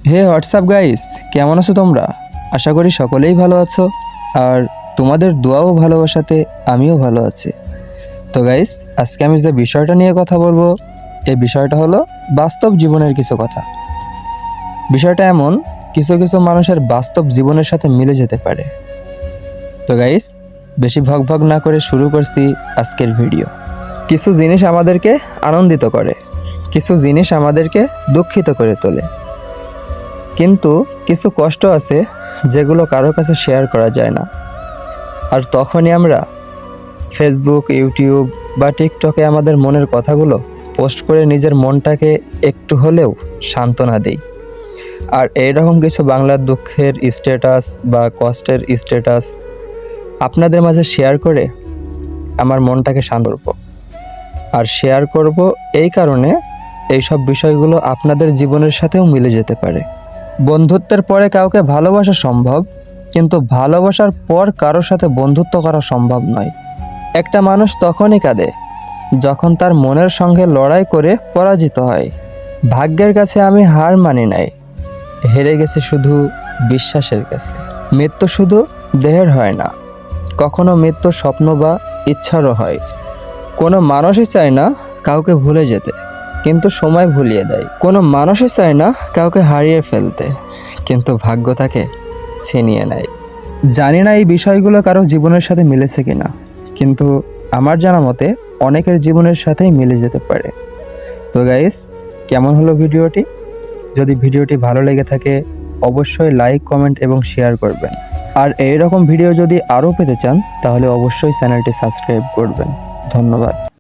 হে WhatsApp guys, কেমন আছো তোমরা? আশা করি সকলেই ভালো আছো। আর তোমাদের দোয়া ও ভালোবাসাতে আমিও ভালো আছি। তো গাইস, আজকে আমি যে বিষয়টা নিয়ে কথা বলবো, এই বিষয়টা হলো বাস্তব জীবনের কিছু কথা। বিষয়টা এমন, কিছু কিছু মানুষের বাস্তব জীবনের সাথে মিলে যেতে পারে। তো গাইস, বেশি ভগ না করে শুরু করছি আজকের ভিডিও। কিছু জিনিস আমাদেরকে আনন্দিত করে, কিছু জিনিস আমাদেরকে দুঃখিত করে তোলে, কিন্তু কিছু কষ্ট আছে যেগুলো কারোর কাছে শেয়ার করা যায় না। আর তখনই আমরা ফেসবুক, ইউটিউব বা টিকটকে আমাদের মনের কথাগুলো পোস্ট করে নিজের মনটাকে একটু হলেও সান্ত্বনা দিই। আর এইরকম কিছু বাংলার দুঃখের স্ট্যাটাস বা কষ্টের স্ট্যাটাস আপনাদের মাঝে শেয়ার করে আমার মনটাকে শান্ত করব। আর শেয়ার করব এই কারণে, এইসব বিষয়গুলো আপনাদের জীবনের সাথেও মিলে যেতে পারে। বন্ধুত্বের পরে কাউকে ভালোবাসা সম্ভব, কিন্তু ভালোবাসার পর কারোর সাথে বন্ধুত্ব করা সম্ভব নয়। একটা মানুষ তখনই কাঁদে যখন তার মনের সঙ্গে লড়াই করে পরাজিত হয়। ভাগ্যের কাছে আমি হার মানি নাই, হেরে গেছি শুধু বিশ্বাসের কাছে। মৃত্যু শুধু দেহের হয় না, কখনো মৃত্যু স্বপ্ন বা ইচ্ছারও হয়। কোনো মানুষই চায় না কাউকে ভুলে যেতে, কিন্তু সময় ভুলিয়ে দেয়। কোনো মানুষই চায় না কাউকে হারিয়ে ফেলতে, কিন্তু ভাগ্য তাকে ছিনিয়ে নেয়। জানি না এই বিষয়গুলো কারো জীবনের সাথে মিলেছে কিনা, কিন্তু আমার জানা মতে অনেকের জীবনের সাথেই মিলে যেতে পারে। তো গাইস, কেমন হলো ভিডিওটি? যদি ভিডিওটি ভালো লেগে থাকে অবশ্যই লাইক, কমেন্ট এবং শেয়ার করবেন। আর এই রকম ভিডিও যদি আরও পেতে চান তাহলে অবশ্যই চ্যানেলটি সাবস্ক্রাইব করবেন। ধন্যবাদ।